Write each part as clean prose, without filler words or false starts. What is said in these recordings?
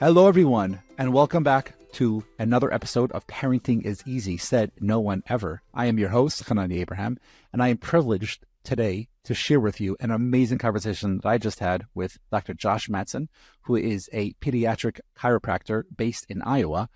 Hello, everyone, and welcome back to another episode of Parenting is Easy, Said No One Ever. I am your host, Chananya Abraham, and I am privileged today to share with you an amazing conversation that I just had with Dr. Josh Madsen, who is a pediatric chiropractor based in Iowa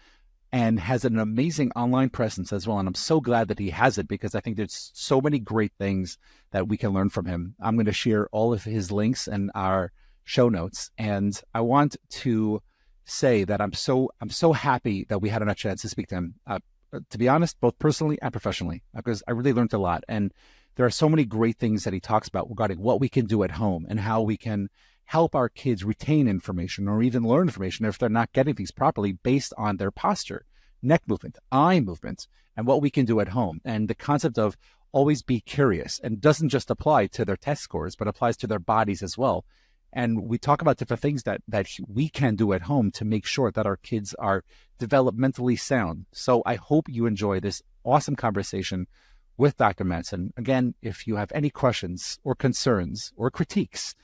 and has an amazing online presence as well. And I'm so glad that he has it because I think there's so many great things that we can learn from him. I'm going to share all of his links in our show notes, and I want to say that I'm so happy that we had a chance to speak to him, to be honest, both personally and professionally, because I really learned a lot. And there are so many great things that he talks about regarding what we can do at home and how we can help our kids retain information or even learn information if they're not getting things properly based on their posture, neck movement, eye movement, and what we can do at home. And the concept of always be curious, and doesn't just apply to their test scores, but applies to their bodies as well. And we talk about different things that we can do at home to make sure that our kids are developmentally sound. So I hope you enjoy this awesome conversation with Dr. Madsen. Again, if you have any questions or concerns or critiques,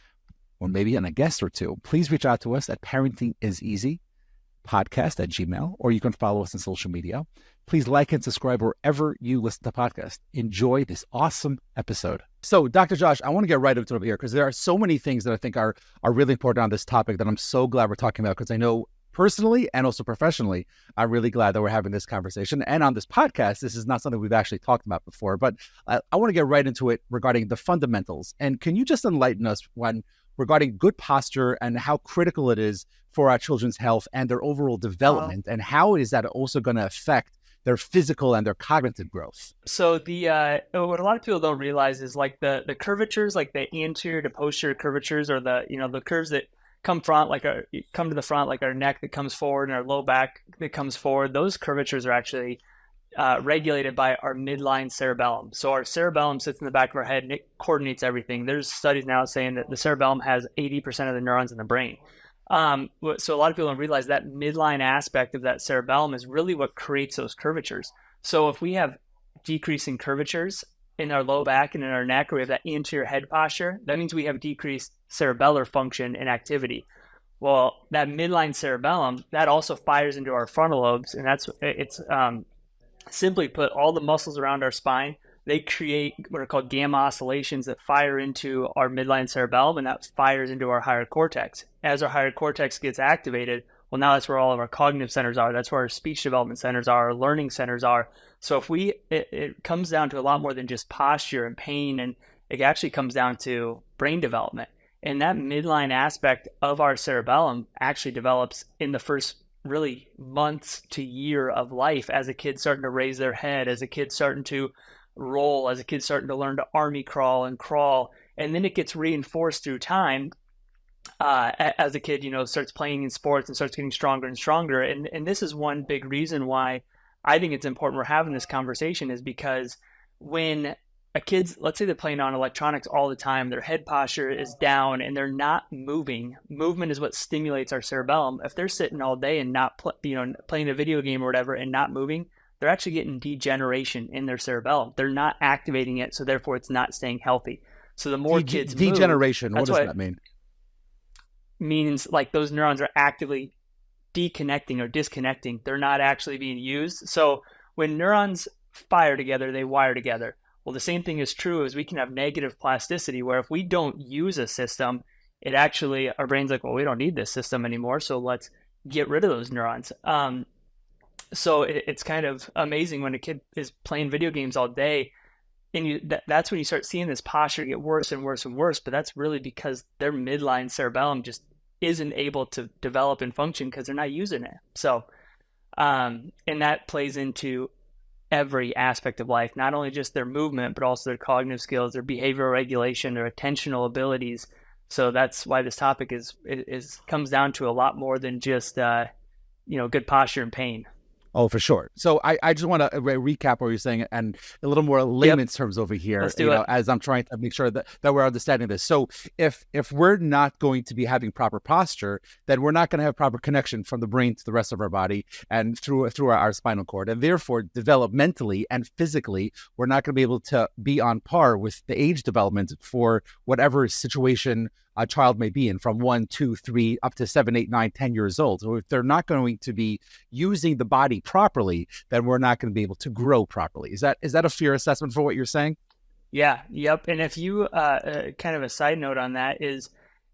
or maybe a guest or two, please reach out to us at parentingiseasypodcast@gmail.com, or you can follow us on social media. Please like and subscribe wherever you listen to podcasts. Enjoy this awesome episode. So, Dr. Josh, I want to get right into it here because there are so many things that I think are really important on this topic that I'm so glad we're talking about, because I know personally and also professionally, I'm really glad that we're having this conversation. And on this podcast, this is not something we've actually talked about before, but I want to get right into it regarding the fundamentals. And can you just enlighten us regarding good posture and how critical it is for our children's health and their overall development, and how is that also going to affect their physical and their cognitive growth? So what a lot of people don't realize is like the curvatures, like the anterior to posterior curvatures, or the curves that come to the front, like our neck that comes forward and our low back that comes forward. Those curvatures are actually regulated by our midline cerebellum. So our cerebellum sits in the back of our head and it coordinates everything. There's studies now saying that the cerebellum has 80% of the neurons in the brain. So a lot of people don't realize that midline aspect of that cerebellum is really what creates those curvatures. So if we have decreasing curvatures in our low back and in our neck, or we have that anterior head posture, that means we have decreased cerebellar function and activity. Well, that midline cerebellum, that also fires into our frontal lobes, and it's simply put, all the muscles around our spine, they create what are called gamma oscillations that fire into our midline cerebellum, and that fires into our higher cortex. As our higher cortex gets activated, well, now that's where all of our cognitive centers are. That's where our speech development centers are, our learning centers are. So it comes down to a lot more than just posture and pain, and it actually comes down to brain development. And that midline aspect of our cerebellum actually develops in the first really months to year of life, as a kid's starting to raise their head, as a kid's starting to roll, as a kid's starting to learn to army crawl and crawl. And then it gets reinforced through time as a kid, starts playing in sports and starts getting stronger and stronger. And this is one big reason why I think it's important we're having this conversation, is because when a kid's, let's say they're playing on electronics all the time, their head posture is down and they're not moving. Movement is what stimulates our cerebellum. If they're sitting all day and not playing a video game or whatever and not moving, they're actually getting degeneration in their cerebellum. They're not activating it, so therefore it's not staying healthy. So the more kids move, degeneration, what does that mean? Means like those neurons are actively deconnecting or disconnecting. They're not actually being used. So when neurons fire together, they wire together. Well, the same thing is true as we can have negative plasticity, where if we don't use a system, our brain's like, well, we don't need this system anymore, so let's get rid of those neurons. So it's kind of amazing when a kid is playing video games all day, and that's when you start seeing this posture get worse and worse and worse. But that's really because their midline cerebellum just isn't able to develop and function because they're not using it. So, and that plays into every aspect of life, not only just their movement, but also their cognitive skills, their behavioral regulation, their attentional abilities. So that's why this topic comes down to a lot more than just good posture and pain. Oh, for sure. So I just want to recap what you're saying and a little more layman's terms over here, Let's do it. as I'm trying to make sure that we're understanding this. So if we're not going to be having proper posture, then we're not going to have proper connection from the brain to the rest of our body and through our spinal cord. And therefore, developmentally and physically, we're not going to be able to be on par with the age development for whatever situation a child may be in, from 1, 2, 3, up to 7, 8, 9, 10 years old. So if they're not going to be using the body properly, then we're not going to be able to grow properly. Is that a fair assessment for what you're saying? Yeah, yep. And if you, kind of a side note on that is,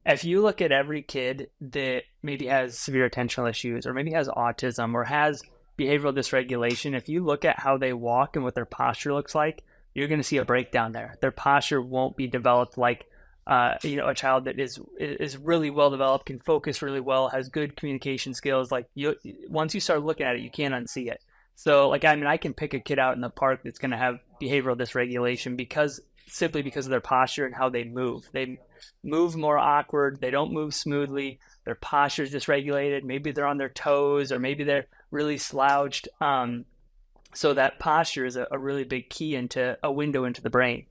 if you look at every kid that maybe has severe attentional issues or maybe has autism or has behavioral dysregulation, if you look at how they walk and what their posture looks like, you're going to see a breakdown there. Their posture won't be developed like, a child that is really well developed, can focus really well, has good communication skills. Like once you start looking at it, you can't unsee it. So like, I mean, I can pick a kid out in the park that's going to have behavioral dysregulation simply because of their posture and how they move. They move more awkward. They don't move smoothly. Their posture is dysregulated. Maybe they're on their toes, or maybe they're really slouched. So that posture is a really big key into a window into the brain.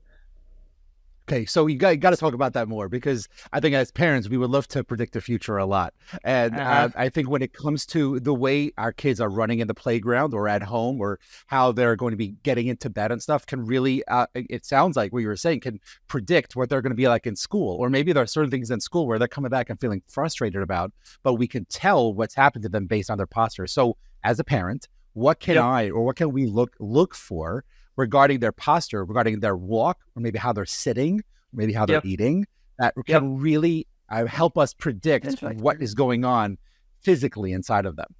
Okay, so you got to talk about that more, because I think as parents, we would love to predict the future a lot. And I think when it comes to the way our kids are running in the playground or at home, or how they're going to be getting into bed and stuff, can really, it sounds like what you were saying, can predict what they're going to be like in school. Or maybe there are certain things in school where they're coming back and feeling frustrated about, but we can tell what's happened to them based on their posture. So as a parent, what can what can we look for regarding their posture, regarding their walk, or maybe how they're sitting, maybe how they're eating, that can really help us predict what is going on physically inside of them?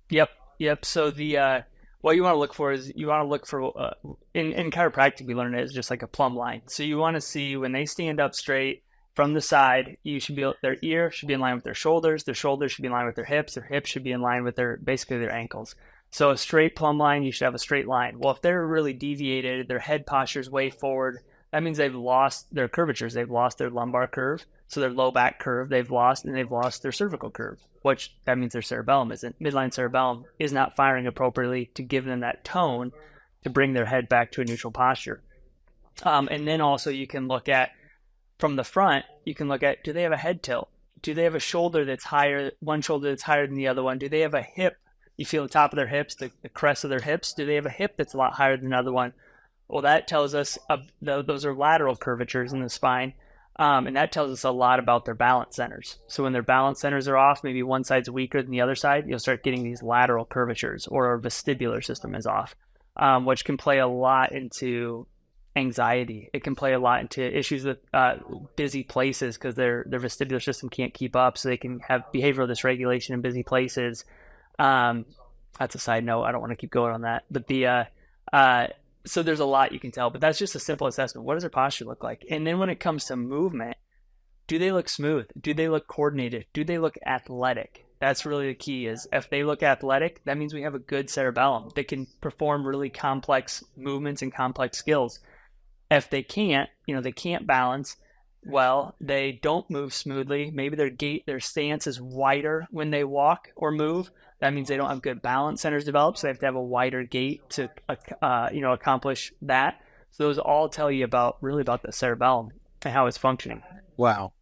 Yep. So what you want to look for is, you want to look for, in chiropractic, we learn it as just like a plumb line. So you want to see when they stand up straight from the side, their ear should be in line with their shoulders should be in line with their hips should be in line with basically their ankles. So a straight plumb line, you should have a straight line. Well, if they're really deviated, their head posture is way forward, that means they've lost their curvatures. They've lost their lumbar curve, so their low back curve they've lost their cervical curve, which that means their cerebellum midline cerebellum is not firing appropriately to give them that tone to bring their head back to a neutral posture. And then also you can look at, from the front, you can look at, do they have a head tilt? Do they have a shoulder that's higher, one shoulder that's higher than the other one? Do they have a hip? You feel the top of their hips, the crest of their hips. Do they have a hip that's a lot higher than another one? Well, that tells us those are lateral curvatures in the spine, and that tells us a lot about their balance centers. So when their balance centers are off, maybe one side's weaker than the other side, you'll start getting these lateral curvatures, or our vestibular system is off, which can play a lot into anxiety. It can play a lot into issues with busy places, because their vestibular system can't keep up, so they can have behavioral dysregulation in busy places. That's a side note. I don't want to keep going on that. But so there's a lot you can tell, but that's just a simple assessment. What does their posture look like? And then when it comes to movement, do they look smooth? Do they look coordinated? Do they look athletic? That's really the key. Is if they look athletic, that means we have a good cerebellum. They can perform really complex movements and complex skills. If they can't, they can't balance well, they don't move smoothly. Maybe their stance is wider when they walk or move. That means they don't have good balance centers developed, so they have to have a wider gait to accomplish that. So those all tell you about the cerebellum and how it's functioning. Wow,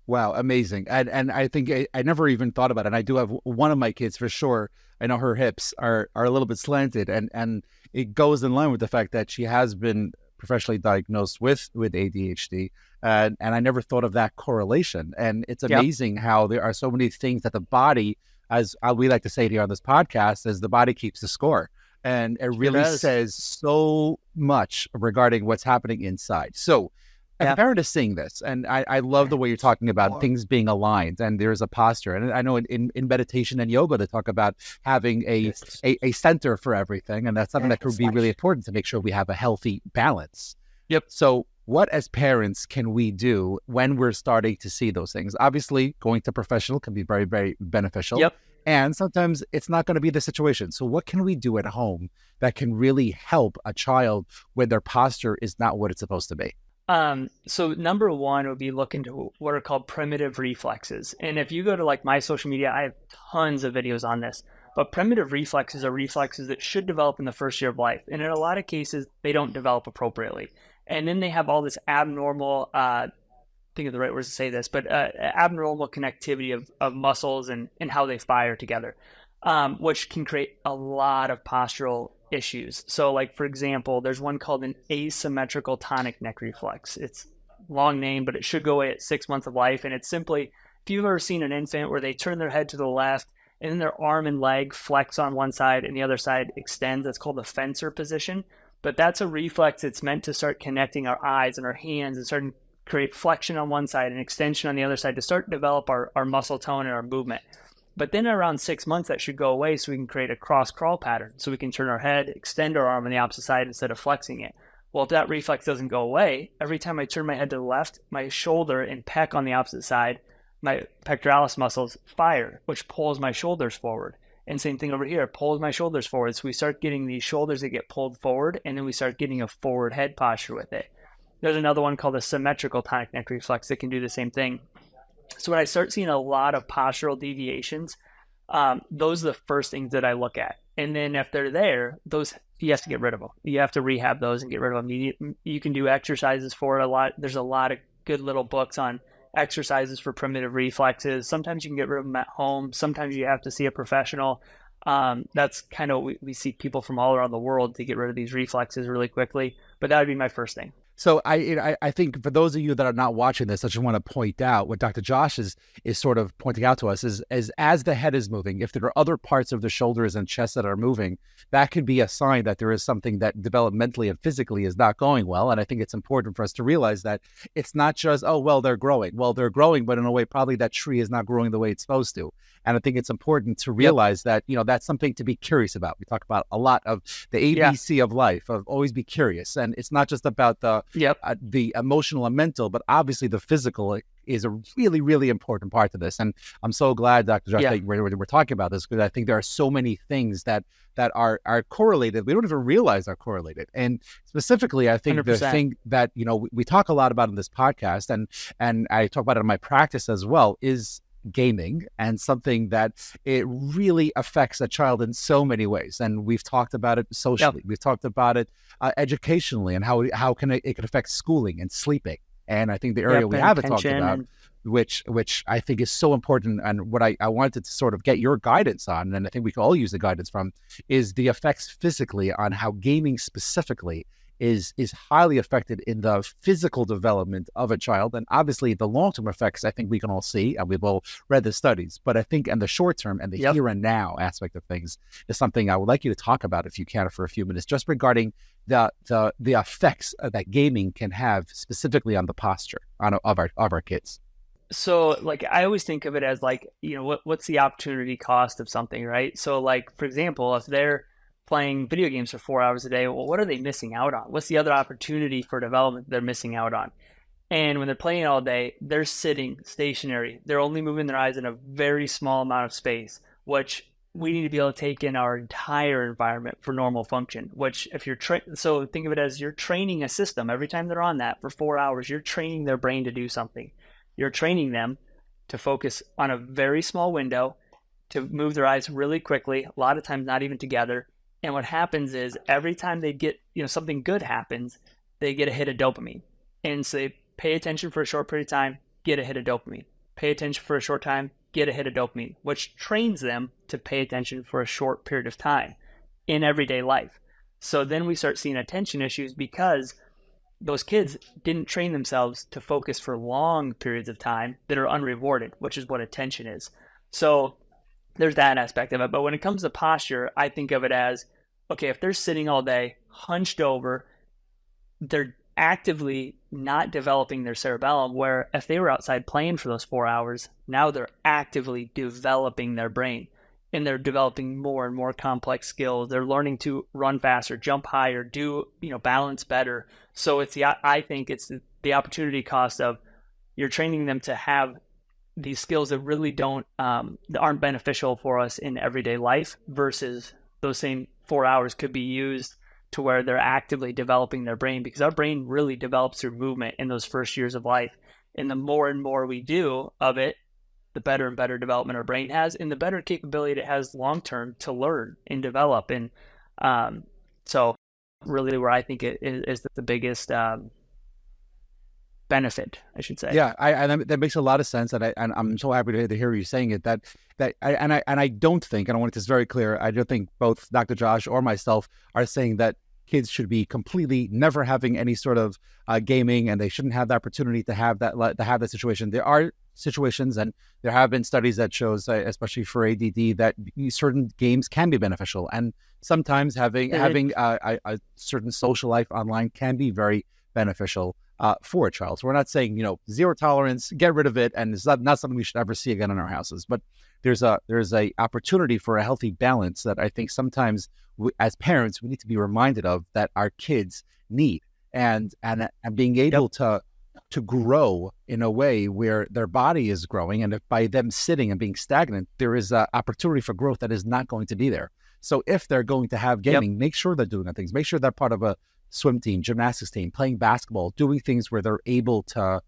amazing. And I think I never even thought about it. And I do have one of my kids for sure. I know her hips are a little bit slanted, and it goes in line with the fact that she has been professionally diagnosed with ADHD. And I never thought of that correlation. And it's amazing how there are so many things that the body, as we like to say here on this podcast, as the body keeps the score. And it really says so much regarding what's happening inside. So as a parent is seeing this, and I love the way you're talking about things being aligned, and there's a posture. And I know in meditation and yoga, they talk about having a center for everything. And that's something that could be really important to make sure we have a healthy balance. So what as parents can we do when we're starting to see those things? Obviously, going to professional can be very, very beneficial. And sometimes it's not going to be the situation. So what can we do at home that can really help a child when their posture is not what it's supposed to be? So number one would be look into what are called primitive reflexes. And if you go to like my social media, I have tons of videos on this. But primitive reflexes are reflexes that should develop in the first year of life. And in a lot of cases, they don't develop appropriately. And then they have all this abnormal, think of the right words to say this, but abnormal connectivity of muscles and how they fire together, which can create a lot of postural issues. So like, for example, there's one called an asymmetrical tonic neck reflex. It's long name, but it should go away at 6 months of life. And it's simply, if you've ever seen an infant where they turn their head to the left and then their arm and leg flex on one side and the other side extends, that's called the fencer position. But that's a reflex. It's meant to start connecting our eyes and our hands and start to create flexion on one side and extension on the other side to start to develop our muscle tone and our movement. But then around 6 months, that should go away so we can create a cross crawl pattern. So we can turn our head, extend our arm on the opposite side instead of flexing it. Well, if that reflex doesn't go away, every time I turn my head to the left, my shoulder and pec on the opposite side, my pectoralis muscles fire, which pulls my shoulders forward. And same thing over here, pulls my shoulders forward. So we start getting these shoulders that get pulled forward, and then we start getting a forward head posture with it. There's another one called a symmetrical tonic neck reflex that can do the same thing. So when I start seeing a lot of postural deviations, those are the first things that I look at. And then if they're there, those you have to get rid of them. You have to rehab those and get rid of them. You can do exercises for it a lot. There's a lot of good little books on exercises for primitive reflexes. Sometimes you can get rid of them at home. Sometimes you have to see a professional. That's kind of, we see people from all around the world to get rid of these reflexes really quickly. But that would be my first thing. So I think for those of you that are not watching this, I just want to point out what Dr. Josh is sort of pointing out to us is as the head is moving, if there are other parts of the shoulders and chest that are moving, that could be a sign that there is something that developmentally and physically is not going well. And I think it's important for us to realize that it's not just, oh, well, they're growing. Well, they're growing, but in a way, probably that tree is not growing the way it's supposed to. And I think it's important to realize that, that's something to be curious about. We talk about a lot of the ABC of life, of always be curious. And it's not just about the emotional and mental, but obviously the physical is a really, really important part of this. And I'm so glad, Dr. Josh, that we're talking about this, because I think there are so many things that are correlated. We don't even realize are correlated. And specifically, I think 100%. The thing that, we talk a lot about in this podcast, and I talk about it in my practice as well, is gaming, and something that it really affects a child in so many ways. And we've talked about it socially. We've talked about it educationally, and how it can affect schooling and sleeping. And I think the area we haven't talked about, which I think is so important, and what I wanted to sort of get your guidance on, and I think we can all use the guidance from, is the effects physically on how gaming specifically is highly affected in the physical development of a child. And obviously the long-term effects, I think we can all see, and we've all read the studies, but I think in the short term and the here and now aspect of things is something I would like you to talk about, if you can, for a few minutes, just regarding the effects that gaming can have specifically on the posture of our kids. So I always think of it as what's the opportunity cost of something, right? So for example, if they're playing video games for 4 hours a day, well, what are they missing out on? What's the other opportunity for development they're missing out on? And when they're playing all day, they're sitting stationary. They're only moving their eyes in a very small amount of space, which we need to be able to take in our entire environment for normal function, which if you're so think of it as you're training a system. Every time they're on that for 4 hours, you're training their brain to do something. You're training them to focus on a very small window, to move their eyes really quickly, a lot of times not even together. And what happens is every time they get, something good happens, they get a hit of dopamine. And so they pay attention for a short period of time, get a hit of dopamine. Pay attention for a short time, get a hit of dopamine, which trains them to pay attention for a short period of time in everyday life. So then we start seeing attention issues because those kids didn't train themselves to focus for long periods of time that are unrewarded, which is what attention is. So there's that aspect of it. But when it comes to posture, I think of it as, okay, if they're sitting all day, hunched over, they're actively not developing their cerebellum, where if they were outside playing for those 4 hours, now they're actively developing their brain. And they're developing more and more complex skills. They're learning to run faster, jump higher, do, balance better. So I think it's the opportunity cost of you're training them to have these skills that really aren't beneficial for us in everyday life, versus those same 4 hours could be used to where they're actively developing their brain, because our brain really develops through movement in those first years of life. And the more and more we do of it, the better and better development our brain has, and the better capability it has long-term to learn and develop. And so really where I think it is the biggest benefit, I should say. Yeah, that makes a lot of sense, and I'm so happy to hear you saying it. I don't think, and I want it to be very clear, I don't think both Dr. Josh or myself are saying that kids should be completely never having any sort of gaming, and they shouldn't have the opportunity to have that situation. There are situations, and there have been studies that shows, especially for ADD, that certain games can be beneficial, and sometimes having a certain social life online can be very beneficial for a child. So we're not saying, zero tolerance, get rid of it, and it's not something we should ever see again in our houses. But there's a opportunity for a healthy balance that I think sometimes as parents we need to be reminded of, that our kids need, and being able to grow in a way where their body is growing, and if by them sitting and being stagnant, there is an opportunity for growth that is not going to be there. So if they're going to have gaming, make sure they're doing things. Make sure they're part of a swim team, gymnastics team, playing basketball, doing things where they're able to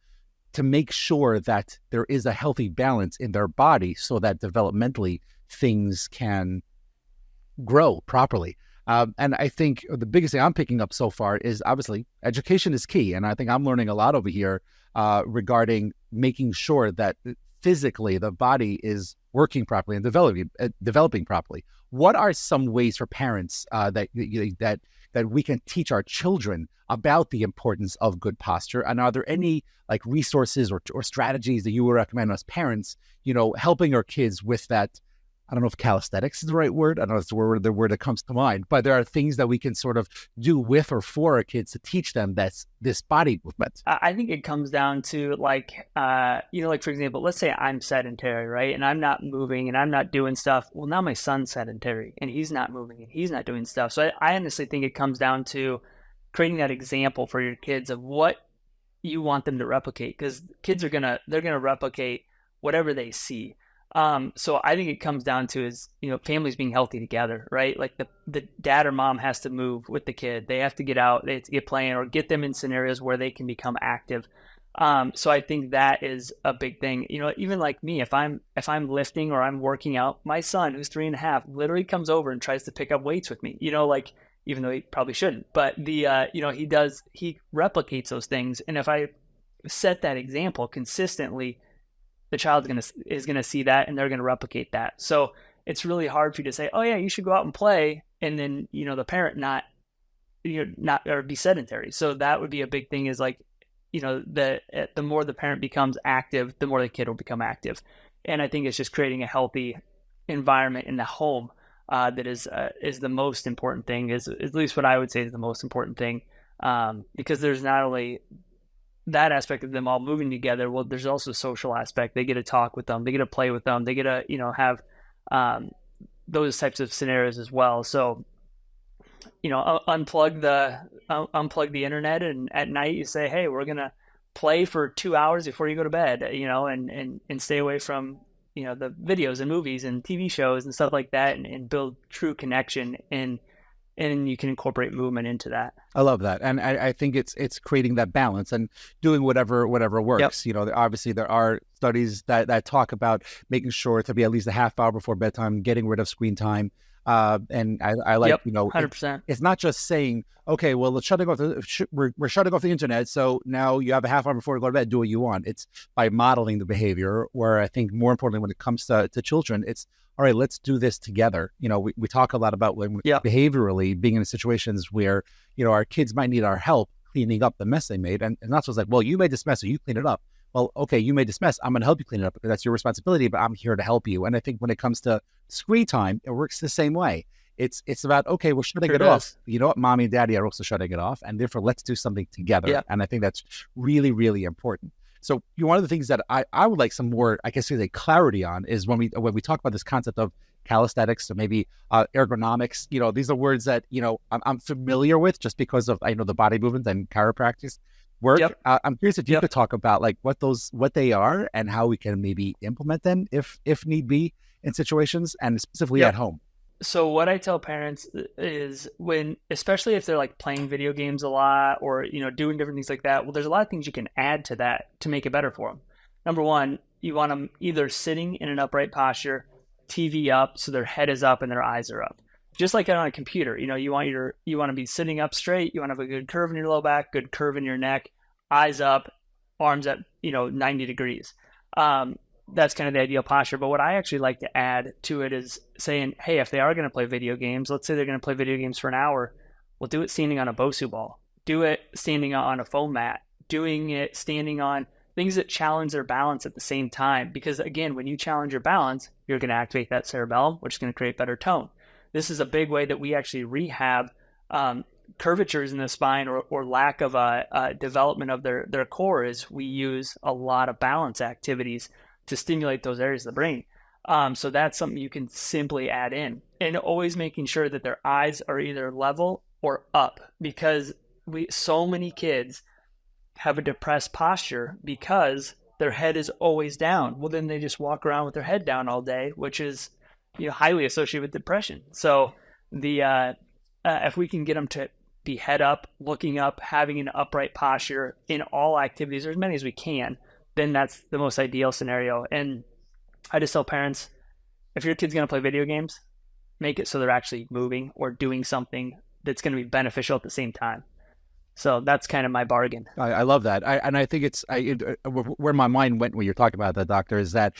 make sure that there is a healthy balance in their body, so that developmentally things can grow properly. And I think the biggest thing I'm picking up so far is obviously education is key. And I think I'm learning a lot over here regarding making sure that physically the body is working properly and developing properly. What are some ways for parents that we can teach our children about the importance of good posture? And are there any like resources or strategies that you would recommend as parents, helping our kids with that? I don't know if calisthenics is the right word. I don't know if it's the word that comes to mind, but there are things that we can sort of do with or for our kids to teach them that's this body movement. I think it comes down to like for example, let's say I'm sedentary, right? And I'm not moving and I'm not doing stuff. Well, now my son's sedentary and he's not moving and he's not doing stuff. So I honestly think it comes down to creating that example for your kids of what you want them to replicate, because kids they're gonna replicate whatever they see. So I think it comes down to is, families being healthy together, right? Like the dad or mom has to move with the kid. They have to get out, they have to get playing, or get them in scenarios where they can become active. So I think that is a big thing. Even like me, if I'm lifting or I'm working out, my son, who's 3.5, literally comes over and tries to pick up weights with me, even though he probably shouldn't, but he replicates those things. And if I set that example consistently, the child is gonna see that and they're gonna replicate that. So it's really hard for you to say, oh yeah, you should go out and play, and then the parent not or be sedentary. So that would be a big thing, is like, the more the parent becomes active, the more the kid will become active. And I think it's just creating a healthy environment in the home that is the most important thing, is at least what I would say is the most important thing, because there's not only that aspect of them all moving together. Well, there's also a social aspect. They get to talk with them. They get to play with them. They get to, have those types of scenarios as well. So, unplug the internet, and at night you say, hey, we're going to play for 2 hours before you go to bed, and stay away from, the videos and movies and TV shows and stuff like that, and build true connection, and you can incorporate movement into that. I love that. And I think it's creating that balance and doing whatever works. Yep. Obviously there are studies that talk about making sure to be at least a half hour before bedtime, getting rid of screen time. And I like, 100%. It's not just saying, okay, well, we're shutting off the internet, so now you have a half hour before you go to bed, do what you want. It's by modeling the behavior, where I think more importantly, when it comes to children, it's, all right, let's do this together. We talk a lot about behaviorally being in situations where, our kids might need our help cleaning up the mess they made. And not so it's like, well, you made this mess, so you clean it up. Well, okay, you made this mess, I'm going to help you clean it up because that's your responsibility, but I'm here to help you. And I think when it comes to screen time, it works the same way. It's about, okay, we're shutting it off. You know what? Mommy and daddy are also shutting it off. And therefore, let's do something together. Yeah. And I think that's really, really important. So one of the things that I would like some more, I guess, clarity on is when we talk about this concept of calisthenics or maybe ergonomics. These are words that, I'm familiar with just because of, I know the body movement and chiropractic work. Yep. I'm curious if you could talk about like what they are and how we can maybe implement them if need be in situations, and specifically at home. So what I tell parents is, especially if they're like playing video games a lot or, doing different things like that, well, there's a lot of things you can add to that to make it better for them. Number one, you want them either sitting in an upright posture, TV up, so their head is up and their eyes are up. Just like on a computer, you want to be sitting up straight. You want to have a good curve in your low back, good curve in your neck, eyes up, arms at, 90 degrees. That's kind of the ideal posture. But what I actually like to add to it is saying, hey, if they are going to play video games, let's say they're going to play video games for an hour, Well, do it standing on a Bosu ball. Do it standing on a foam mat. Doing it standing on things that challenge their balance at the same time. Because again, when you challenge your balance, you're going to activate that cerebellum, which is going to create better tone. This is a big way that we actually rehab curvatures in the spine or lack of development of their core. Is we use a lot of balance activities to stimulate those areas of the brain. So that's something you can simply add in, and always making sure that their eyes are either level or up, because so many kids have a depressed posture because their head is always down. Well, then they just walk around with their head down all day, which is highly associated with depression. So if we can get them to be head up, looking up, having an upright posture in all activities, or as many as we can, then that's the most ideal scenario. And I just tell parents, if your kid's going to play video games, make it so they're actually moving or doing something that's going to be beneficial at the same time. So that's kind of my bargain. I love that. I think where my mind went when you're talking about that, doctor, is that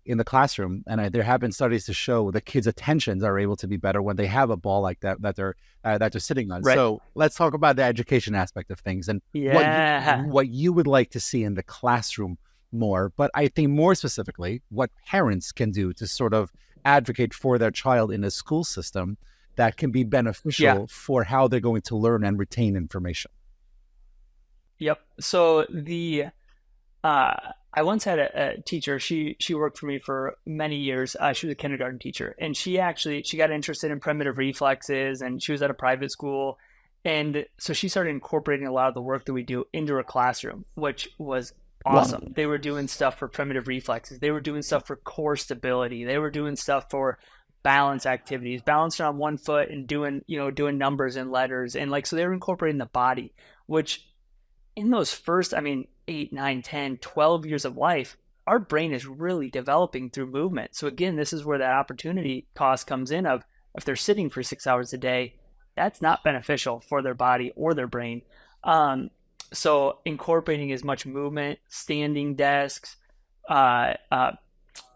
in the classroom, and there have been studies to show the kids' attentions are able to be better when they have a ball like that they're sitting on. Right. So let's talk about the education aspect of things and what you would like to see in the classroom more. But I think more specifically, what parents can do to sort of advocate for their child in the school system that can be beneficial for how they're going to learn and retain information. Yep. So I once had a teacher. She worked for me for many years. She was a kindergarten teacher, and she got interested in primitive reflexes, and she was at a private school. And so she started incorporating a lot of the work that we do into her classroom, which was awesome. Wow. They were doing stuff for primitive reflexes. They were doing stuff for core stability. They were doing stuff for balance activities, balancing on one foot and doing numbers and letters. And so they were incorporating the body, which in those first, 8, 9, 10, 12 years of life, our brain is really developing through movement. So again, this is where that opportunity cost comes in of if they're sitting for 6 hours a day, that's not beneficial for their body or their brain. So incorporating as much movement, standing desks, or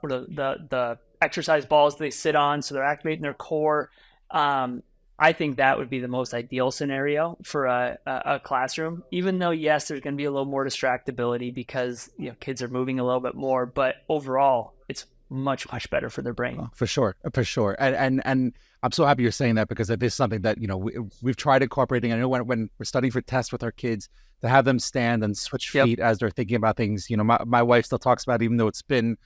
the exercise balls they sit on, so they're activating their core. I think that would be the most ideal scenario for a classroom, even though, yes, there's going to be a little more distractibility because kids are moving a little bit more, but overall it's much, much better for their brain. Oh, for sure. And I'm so happy you're saying that, because it is something that, we've tried incorporating. I know when we're studying for tests with our kids, to have them stand and switch feet as they're thinking about things. My wife still talks about it, even though it's been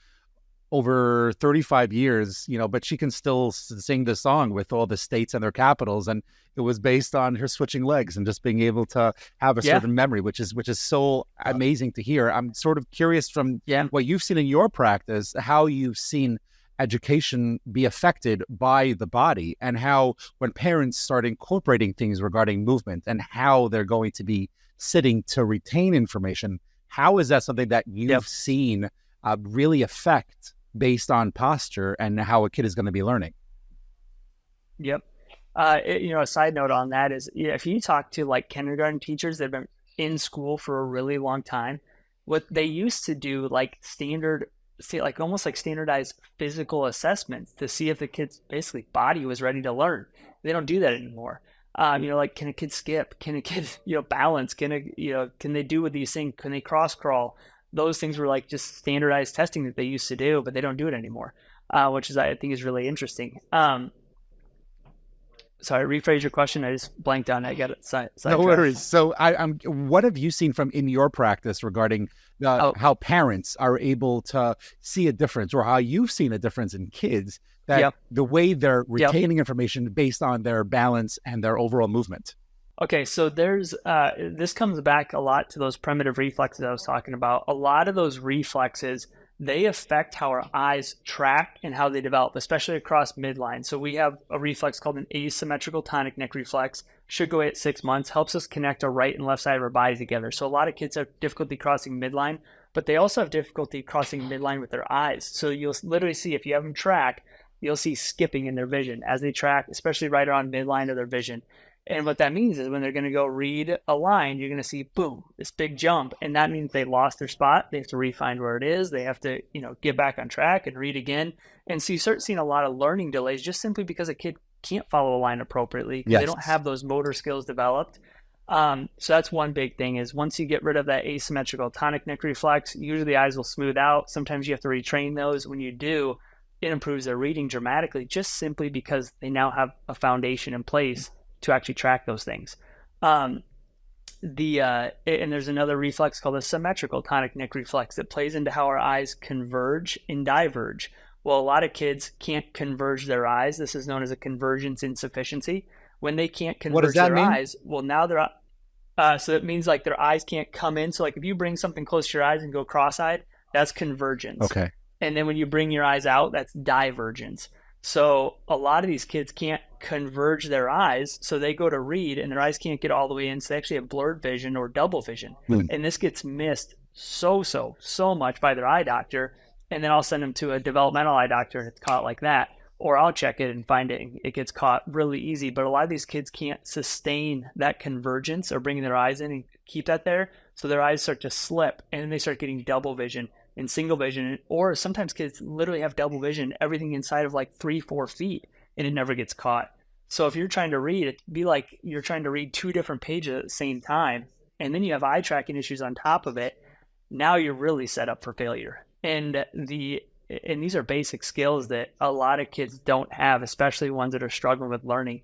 over 35 years, but she can still sing the song with all the states and their capitals. And it was based on her switching legs and just being able to have a certain memory, which is so amazing to hear. I'm sort of curious from what you've seen in your practice, how you've seen education be affected by the body, and how when parents start incorporating things regarding movement and how they're going to be sitting to retain information, how is that something that you've seen really affect based on posture and how a kid is going to be learning? Yep. A side note on that is, if you talk to kindergarten teachers that have been in school for a really long time, what they used to do, almost like standardized physical assessments to see if the kid's basically body was ready to learn. They don't do that anymore. Can a kid skip? Can a kid, balance? Can they do with these things? Can they cross crawl? Those things were just standardized testing that they used to do, but they don't do it anymore, which I think is really interesting. Sorry, rephrase your question. I just blanked on it. I got it. No worries. So what have you seen in your practice regarding how parents are able to see a difference, or how you've seen a difference in kids, that the way they're retaining information based on their balance and their overall movement? Okay, so there's this comes back a lot to those primitive reflexes I was talking about. A lot of those reflexes, they affect how our eyes track and how they develop, especially across midline. So we have a reflex called an asymmetrical tonic neck reflex. Should go away at 6 months, helps us connect our right and left side of our body together. So a lot of kids have difficulty crossing midline, but they also have difficulty crossing midline with their eyes. So you'll literally see, if you have them track, you'll see skipping in their vision as they track, especially right around midline of their vision. And what that means is when they're going to go read a line, you're going to see, boom, this big jump. And that means they lost their spot. They have to re-find where it is. They have to, get back on track and read again. And so you start seeing a lot of learning delays just simply because a kid can't follow a line appropriately because they Yes. don't have those motor skills developed. So that's one big thing is once you get rid of that asymmetrical tonic neck reflex, usually the eyes will smooth out. Sometimes you have to retrain those. When you do, it improves their reading dramatically just simply because they now have a foundation in place to actually track those things. And there's another reflex called a symmetrical tonic neck reflex that plays into how our eyes converge and diverge. Well, a lot of kids can't converge their eyes. This is known as a convergence insufficiency. When they can't converge their eyes, well, now so it means like their eyes can't come in. So like if you bring something close to your eyes and go cross-eyed, that's convergence. Okay. And then when you bring your eyes out, that's divergence. So a lot of these kids can't converge their eyes, so they go to read and their eyes can't get all the way in, so they actually have blurred vision or double vision. And this gets missed so much by their eye doctor, and then I'll send them to a developmental eye doctor and it's caught like that, or I'll check it and find it gets caught really easy. But a lot of these kids can't sustain that convergence or bringing their eyes in and keep that there, so their eyes start to slip and then they start getting double vision and single vision, or sometimes kids literally have double vision, everything inside of like 3-4 feet, and it never gets caught. So if you're trying to read, it'd be like you're trying to read 2 different pages at the same time, and then you have eye tracking issues on top of it. Now you're really set up for failure. And these are basic skills that a lot of kids don't have, especially ones that are struggling with learning.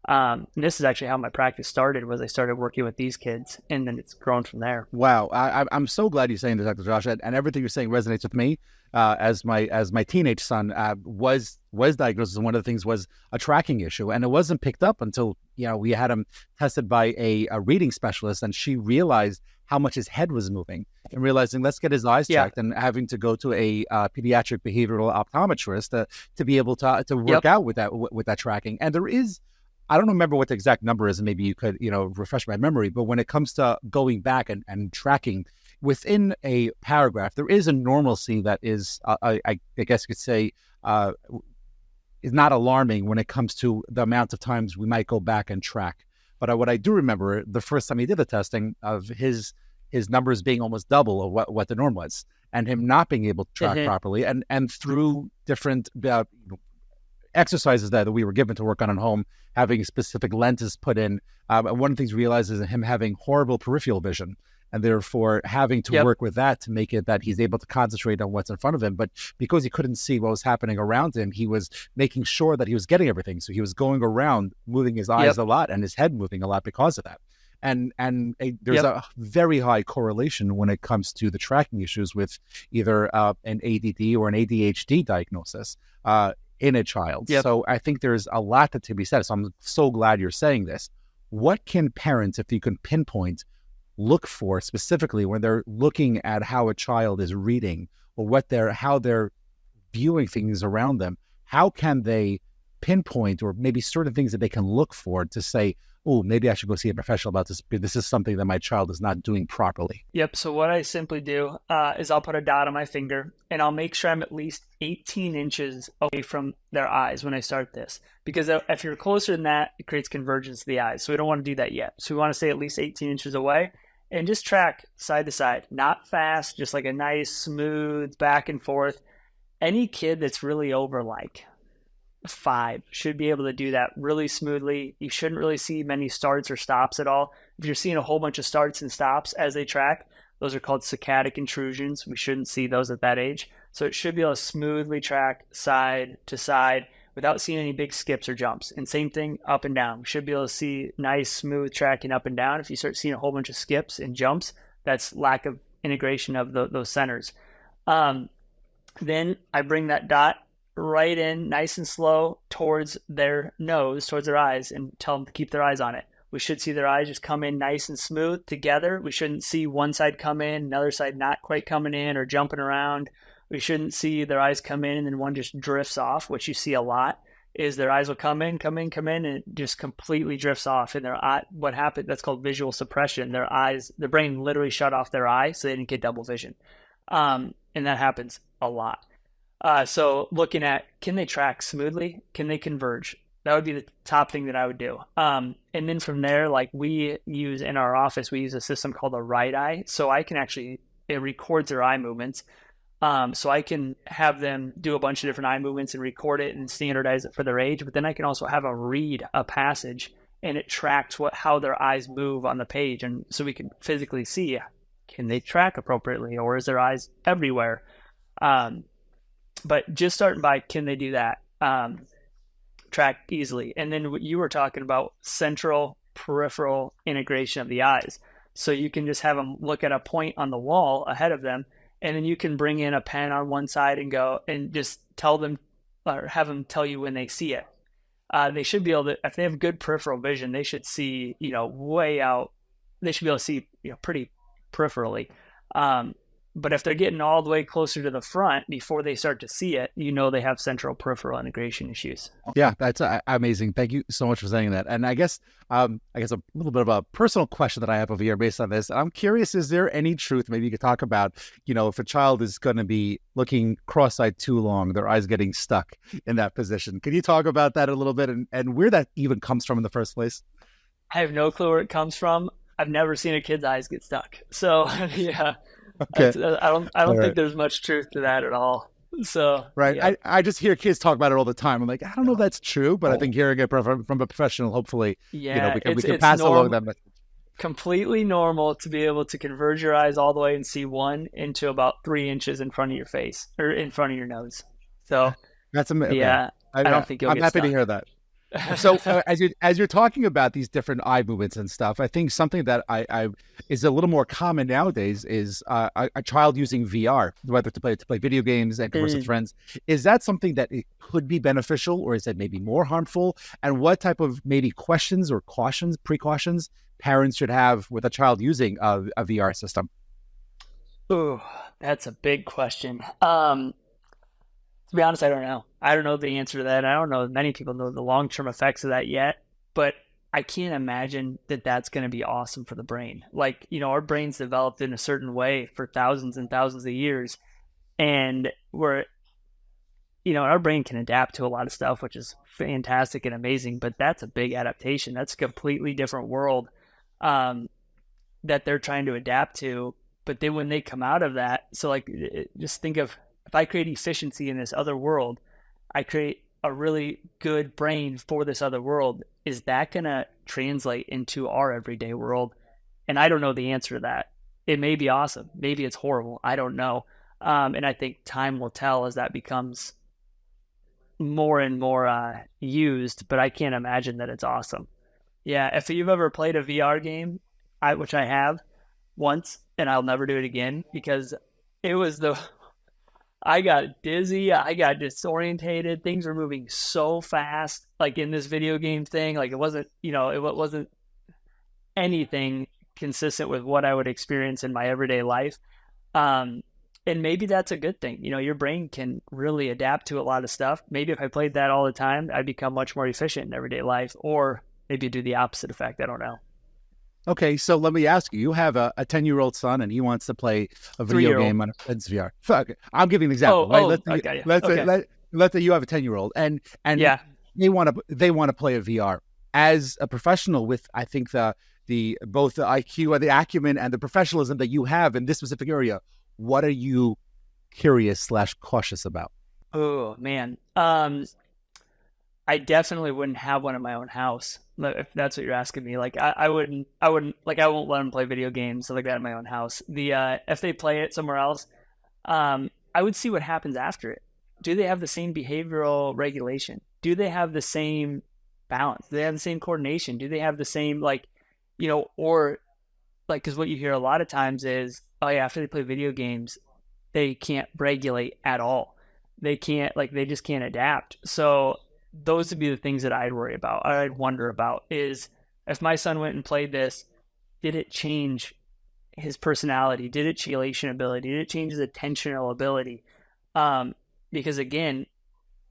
And this is actually how my practice started, was I started working with these kids, and then it's grown from there. Wow. I'm so glad you're saying this, Dr. Josh, and everything you're saying resonates with me. As my teenage son was diagnosed, and one of the things was a tracking issue, and it wasn't picked up until we had him tested by a reading specialist, and she realized how much his head was moving, and realizing let's get his eyes checked, and having to go to a pediatric behavioral optometrist to be able to work out with that tracking. And there is, I don't remember what the exact number is, and maybe you could, refresh my memory, but when it comes to going back and tracking within a paragraph, there is a normalcy that is, I guess you could say, is not alarming when it comes to the amount of times we might go back and track. But what I do remember, the first time he did the testing, of his numbers being almost double of what the norm was, and him not being able to track properly, and through different exercises that we were given to work on at home, having specific lenses put in. One of the things we realized is him having horrible peripheral vision, and therefore having to work with that to make it that he's able to concentrate on what's in front of him. But because he couldn't see what was happening around him, he was making sure that he was getting everything. So he was going around, moving his eyes a lot, and his head moving a lot because of that. And there's a very high correlation when it comes to the tracking issues with either an ADD or an ADHD diagnosis in a child. So I think there's a lot to be said. So I'm so glad you're saying this. What can parents, if you can pinpoint, look for specifically when they're looking at how a child is reading, or how they're viewing things around them? How can they pinpoint, or maybe certain things that they can look for to say, oh, maybe I should go see a professional about this. This is something that my child is not doing properly. So what I simply do is I'll put a dot on my finger, and I'll make sure I'm at least 18 inches away from their eyes when I start this. Because if you're closer than that, it creates convergence to the eyes. So we don't want to do that yet. So we want to stay at least 18 inches away, and just track side to side. Not fast, just like a nice, smooth back and forth. Any kid that's really over like 5 should be able to do that really smoothly. You shouldn't really see many starts or stops at all. If you're seeing a whole bunch of starts and stops as they track, those are called saccadic intrusions. We shouldn't see those at that age. So it should be able to smoothly track side to side without seeing any big skips or jumps. And same thing up and down. We should be able to see nice, smooth tracking up and down. If you start seeing a whole bunch of skips and jumps, that's lack of integration of those centers. Then I bring that dot right in nice and slow towards their nose, towards their eyes, and tell them to keep their eyes on it. We should see their eyes just come in nice and smooth together. We shouldn't see one side come in, another side not quite coming in or jumping around. We shouldn't see their eyes come in and then one just drifts off, which you see a lot, is their eyes will come in, and it just completely drifts off. And their eye, what happened, that's called visual suppression. Their brain literally shut off their eye, so they didn't get double vision. And that happens a lot. So looking at, can they track smoothly? Can they converge? That would be the top thing that I would do. And then from there, like we use in our office, we use a system called a right eye. So I can actually, it records their eye movements. So I can have them do a bunch of different eye movements and record it and standardize it for their age. But then I can also have them read a passage, and it tracks how their eyes move on the page. And so we can physically see, can they track appropriately, or is their eyes everywhere? But just starting by, can they do that? Track easily. And then what you were talking about, central peripheral integration of the eyes. So you can just have them look at a point on the wall ahead of them, and then you can bring in a pen on one side and go and just tell them, or have them tell you when they see it. They should be able to, if they have good peripheral vision, they should see, way out. They should be able to see, pretty peripherally. But if they're getting all the way closer to the front before they start to see it, they have central peripheral integration issues. Yeah, that's amazing. Thank you so much for saying that. And I guess a little bit of a personal question that I have over here based on this. I'm curious, is there any truth, maybe you could talk about, if a child is going to be looking cross-eyed too long, their eyes getting stuck in that position. Can you talk about that a little bit and where that even comes from in the first place? I have no clue where it comes from. I've never seen a kid's eyes get stuck. So, yeah. Okay. I don't think there's much truth to that at all. So right, yeah. I just hear kids talk about it all the time. I'm like, I don't know if that's true, but I think hearing it from a professional, hopefully, we can pass along that message. Completely normal to be able to converge your eyes all the way and see 1 into about 3 inches in front of your face or in front of your nose. So that's amazing. Yeah, I don't think I'm happy to hear that. So as you're talking about these different eye movements and stuff, I think something that I is a little more common nowadays is a child using VR, whether to play video games and converse with friends. Is that something that it could be beneficial, or is it maybe more harmful? And what type of maybe questions or precautions parents should have with a child using a VR system? Oh, that's a big question. To be honest, I don't know. I don't know the answer to that. I don't know if many people know the long-term effects of that yet, but I can't imagine that that's going to be awesome for the brain. Like, our brain's developed in a certain way for thousands and thousands of years, and our brain can adapt to a lot of stuff, which is fantastic and amazing, but that's a big adaptation. That's a completely different world that they're trying to adapt to. But then when they come out of that, so just think of, if I create efficiency in this other world, I create a really good brain for this other world. Is that going to translate into our everyday world? And I don't know the answer to that. It may be awesome. Maybe it's horrible. I don't know. And I think time will tell as that becomes more and more used, but I can't imagine that it's awesome. Yeah, if you've ever played a VR game, which I have once, and I'll never do it again, because it was I got dizzy. I got disorientated. Things were moving so fast, like in this video game thing. Like it wasn't anything consistent with what I would experience in my everyday life. And maybe that's a good thing. Your brain can really adapt to a lot of stuff. Maybe if I played that all the time, I'd become much more efficient in everyday life, or maybe do the opposite effect. I don't know. Okay, so let me ask you, you have a 10-year-old son and he wants to play a video game on a friend's VR. Fuck, I'm giving an example, right? Let's say you have a 10-year-old and yeah, they want to play a VR. As a professional with, I think, both the IQ and the acumen and the professionalism that you have in this specific area, what are you curious / cautious about? Oh, man. I definitely wouldn't have one in my own house, if that's what you're asking me. Like I wouldn't I won't let them play video games like that in my own house. If they play it somewhere else, I would see what happens after it. Do they have the same behavioral regulation? Do they have the same balance? Do they have the same coordination? Do they have the same because what you hear a lot of times is, oh yeah, after they play video games, they can't regulate at all. They can't, they just can't adapt. So those would be the things that I'd worry about. I'd wonder about is, if my son went and played this, did it change his personality? Did it change relation ability? Did it change his attentional ability? Because again,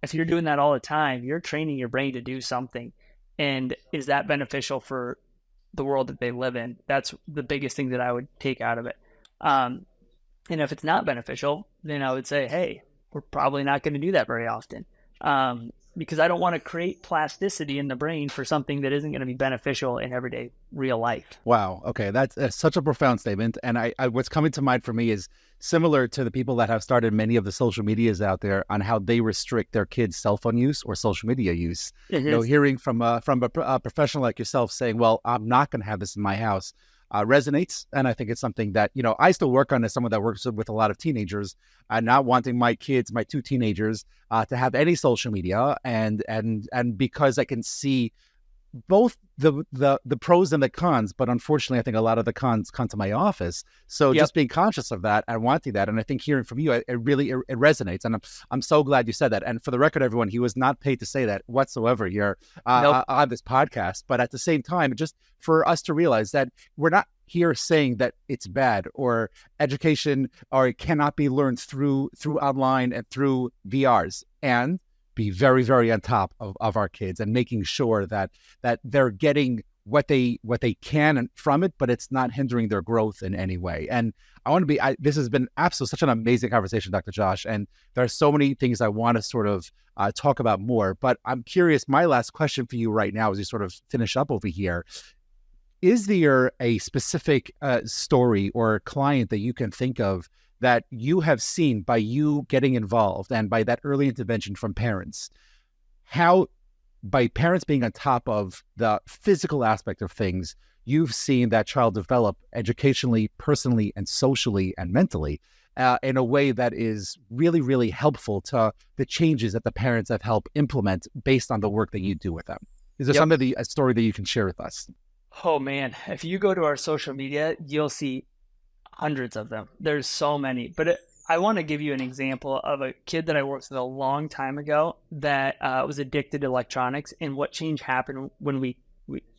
if you're doing that all the time, you're training your brain to do something. And is that beneficial for the world that they live in? That's the biggest thing that I would take out of it. And if it's not beneficial, then I would say, hey, we're probably not going to do that very often. because I don't want to create plasticity in the brain for something that isn't going to be beneficial in everyday real life. Wow. Okay. That's such a profound statement. And I what's coming to mind for me is similar to the people that have started many of the social medias out there on how they restrict their kids' cell phone use or social media use. Hearing from a professional like yourself saying, well, I'm not going to have this in my house, resonates. And I think it's something that, I still work on as someone that works with a lot of teenagers, not wanting my kids, my two teenagers, to have any social media. And because I can see both the pros and the cons, but unfortunately, I think a lot of the cons come to my office. So just being conscious of that and wanting that, and I think hearing from you, it really resonates. And I'm so glad you said that. And for the record, everyone, he was not paid to say that whatsoever here on this podcast. But at the same time, just for us to realize that we're not here saying that it's bad or education or it cannot be learned through online and through VRs, and be very, very on top of our kids and making sure that they're getting what they can from it, but it's not hindering their growth in any way. And this has been absolutely such an amazing conversation, Dr. Josh. And there are so many things I want to sort of talk about more, but I'm curious, my last question for you right now as we sort of finish up over here, is there a specific story or client that you can think of that you have seen by you getting involved and by that early intervention from parents, how by parents being on top of the physical aspect of things, you've seen that child develop educationally, personally, and socially and mentally in a way that is really, really helpful to the changes that the parents have helped implement based on the work that you do with them? Is there a story that you can share with us? Oh man, if you go to our social media, you'll see hundreds of them. There's so many, but I want to give you an example of a kid that I worked with a long time ago that was addicted to electronics, and what change happened when we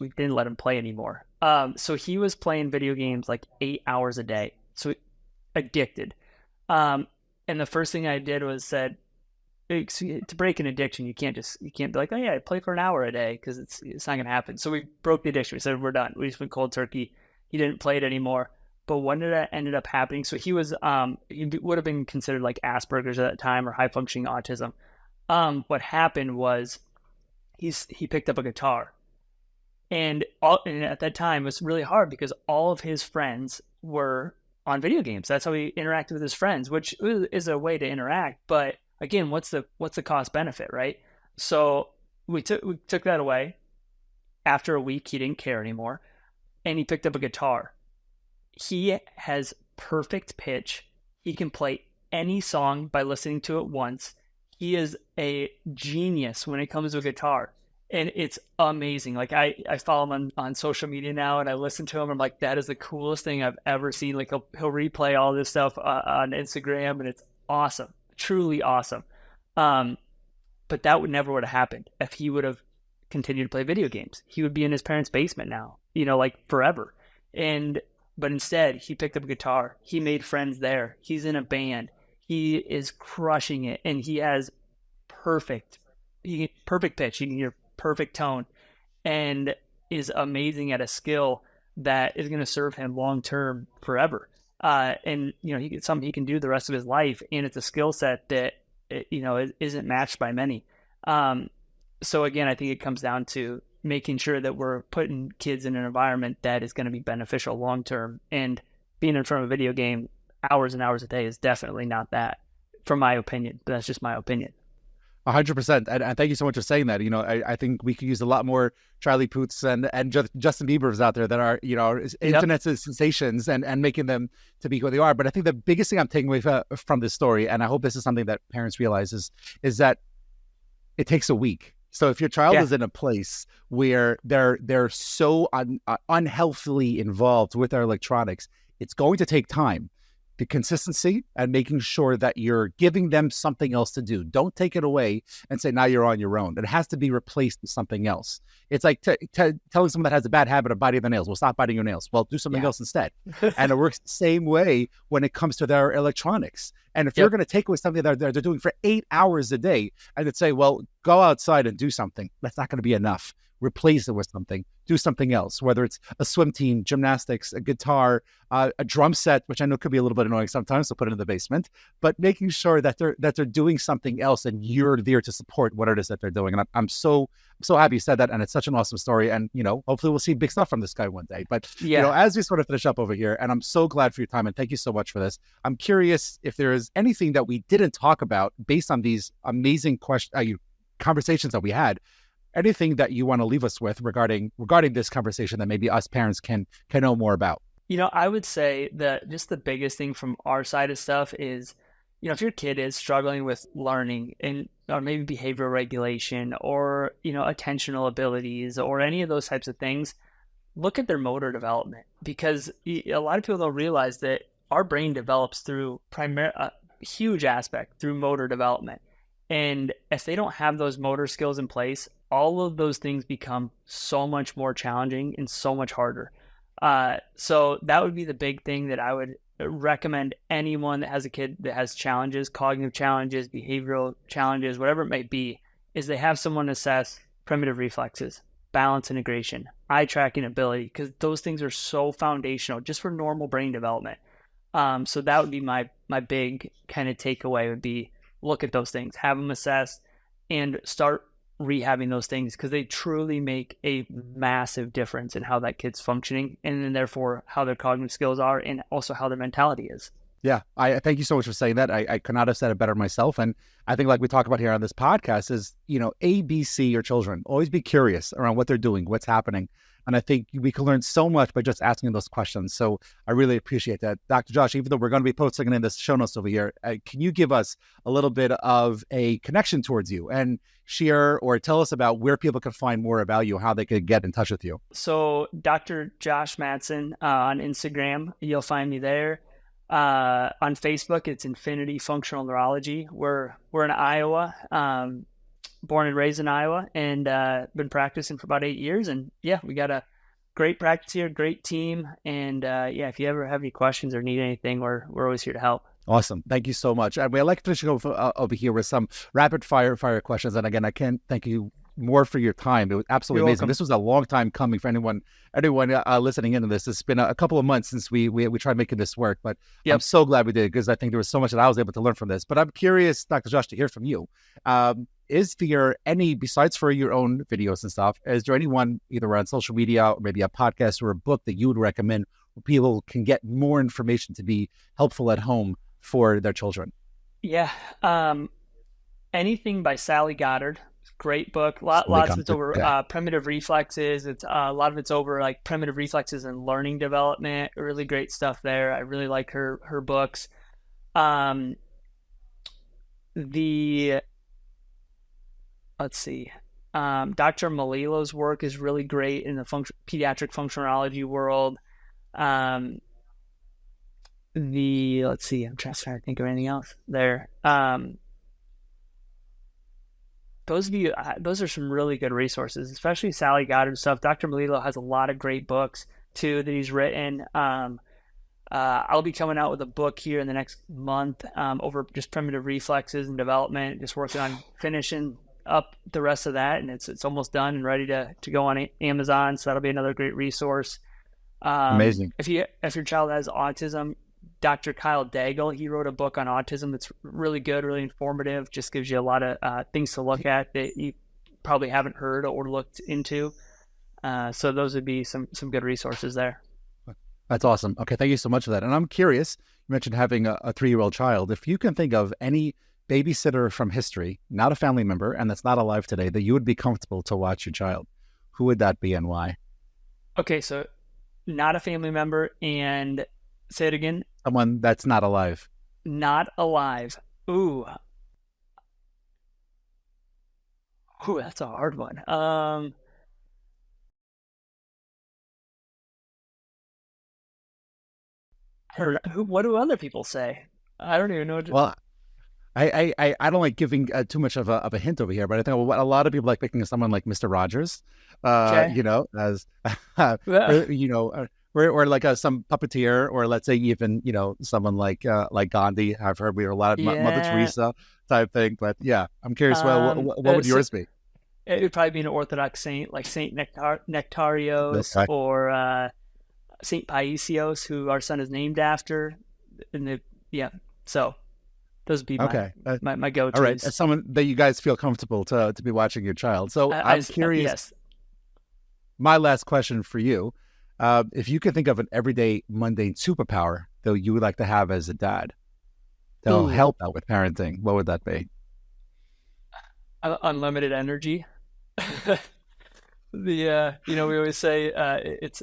didn't let him play anymore. So he was playing video games like 8 hours a day, so addicted. And the first thing I did was said, to break an addiction, you can't be like, oh yeah, I play for an hour a day, because it's not gonna happen. So we broke the addiction. We said, we're done. We just went cold turkey. He didn't play it anymore. But when did that ended up happening? So he was, he would have been considered like Asperger's at that time or high functioning autism. What happened was he picked up a guitar, and at that time it was really hard because all of his friends were on video games. That's how he interacted with his friends, which is a way to interact. But again, what's the cost benefit, right? So we took that away. After a week, he didn't care anymore, and he picked up a guitar. He has perfect pitch. He can play any song by listening to it once. He is a genius when it comes to a guitar, and it's amazing. Like I follow him on social media now, and I listen to him. I'm like, that is the coolest thing I've ever seen. Like he'll replay all this stuff on Instagram, and it's awesome, truly awesome. But that would have happened if he would have continued to play video games. He would be in his parents' basement now, like forever. But instead, he picked up a guitar. He made friends there. He's in a band. He is crushing it, and he has perfect pitch. He can hear perfect tone, and is amazing at a skill that is going to serve him long term forever. And it's something he can do the rest of his life, and it's a skill set that isn't matched by many. So again, I think it comes down to making sure that we're putting kids in an environment that is going to be beneficial long term. And being in front of a video game hours and hours a day is definitely not that, from my opinion. But that's just my opinion. 100%. And thank you so much for saying that. I think we could use a lot more Charlie Puths and Justin Biebers out there that are, internet sensations and making them to be who they are. But I think the biggest thing I'm taking away from this story, and I hope this is something that parents realize, is that it takes a week. So if your child is in a place where they're so unhealthily involved with their electronics, it's going to take time. The consistency and making sure that you're giving them something else to do. Don't take it away and say, now you're on your own. It has to be replaced with something else. It's like telling someone that has a bad habit of biting their nails, well, stop biting your nails. Well, do something else instead. And it works the same way when it comes to their electronics. And if you're going to take away something that they're doing for 8 hours a day and then say, well, go outside and do something, that's not going to be enough. Replace it with something. do something else, whether it's a swim team, gymnastics, a guitar, a drum set, which I know could be a little bit annoying sometimes, so put it in the basement, but making sure that they're doing something else and you're there to support what it is that they're doing. And I'm so happy you said that. And it's such an awesome story. And, hopefully we'll see big stuff from this guy one day. But, as we sort of finish up over here, and I'm so glad for your time and thank you so much for this. I'm curious if there is anything that we didn't talk about based on these amazing conversations that we had, anything that you want to leave us with regarding this conversation that maybe us parents can know more about. I would say that just the biggest thing from our side of stuff is, if your kid is struggling with learning or maybe behavioral regulation or, attentional abilities or any of those types of things, look at their motor development, because a lot of people don't realize that our brain develops through a huge aspect through motor development. And if they don't have those motor skills in place, all of those things become so much more challenging and so much harder. So that would be the big thing that I would recommend anyone that has a kid that has challenges, cognitive challenges, behavioral challenges, whatever it might be, is they have someone assess primitive reflexes, balance integration, eye tracking ability, because those things are so foundational just for normal brain development. So that would be my big kind of takeaway would be look at those things, have them assessed, and start rehabbing those things, because they truly make a massive difference in how that kid's functioning, and then therefore how their cognitive skills are, and also how their mentality is. Yeah, I thank you so much for saying that. I could not have said it better myself. And I think, like we talk about here on this podcast, is, ABC your children. Always be curious around what they're doing, what's happening. And I think we can learn so much by just asking those questions. So I really appreciate that. Dr. Josh, even though we're going to be posting it in the show notes over here, can you give us a little bit of a connection towards you and share or tell us about where people can find more about you, how they could get in touch with you? So Dr. Josh Madsen on Instagram, you'll find me there. On Facebook, it's Infinity Functional Neurology. We're in Iowa, born and raised in Iowa, and been practicing for about 8 years. And we got a great practice here, great team. And if you ever have any questions or need anything, we're always here to help. Awesome. Thank you so much. And we'd like to finish over here with some rapid fire questions. And again, I can't thank you more for your time. It was absolutely You're amazing. welcome. This was a long time coming for anyone listening into this. It's been a couple of months since we tried making this work, but I'm so glad we did, because I think there was so much that I was able to learn from this. But I'm curious, Dr. Josh, to hear from you. Is there any, besides for your own videos and stuff, is there anyone either on social media or maybe a podcast or a book that you would recommend where people can get more information to be helpful at home for their children? Yeah. Anything by Sally Goddard. Great book. Lots of it's over primitive reflexes. It's a lot of it's over like primitive reflexes and learning development. Really great stuff there. I really like her books. Let's see. Dr. Malilo's work is really great in the pediatric functionality world. Let's see. I'm trying to think of anything else there. Those are some really good resources, especially Sally Goddard stuff. Dr. Malilo has a lot of great books too that he's written. I'll be coming out with a book here in the next month over just primitive reflexes and development, just working on finishing up the rest of that, and it's almost done and ready to go on Amazon. So that'll be another great resource. Amazing. If your child has autism, Dr. Kyle Daigle, he wrote a book on autism that's really good, really informative, just gives you a lot of things to look at that you probably haven't heard or looked into. So those would be some good resources there. That's awesome. Okay, thank you so much for that. And I'm curious, you mentioned having a 3-year-old child. If you can think of any babysitter from history, not a family member, and that's not alive today, that you would be comfortable to watch your child, who would that be and why? Okay, so not a family member, and say it again. Someone that's not alive. Not alive. Ooh, that's a hard one. What do other people say? I don't even know. Well, I don't like giving too much of a hint over here, but I think a lot of people like picking someone like Mr. Rogers, as or like some puppeteer, or let's say even someone like Gandhi. I've heard we heard a lot of Mother Teresa type thing, but yeah, I'm curious. What would yours be? it would probably be an Orthodox saint like Saint Nectarios Okay. or Saint Paisios, who our son is named after. And yeah, so those would be Okay. my All right. go-tos. As someone that you guys feel comfortable to be watching your child. So I'm curious. Yes. My last question for you: if you could think of an everyday mundane superpower that you would like to have as a dad that'll Ooh, help out with parenting, what would that be? unlimited energy. We always say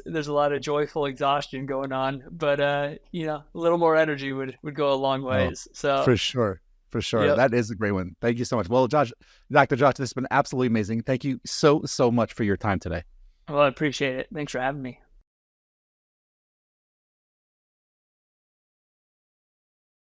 there's a lot of joyful exhaustion going on, but a little more energy would go a long Oh, ways. So, for sure. For sure. yep. That is a great one. Thank you so much. Well, Dr. Josh, this has been absolutely amazing. Thank you so much for your time today. Well, I appreciate it. Thanks for having me.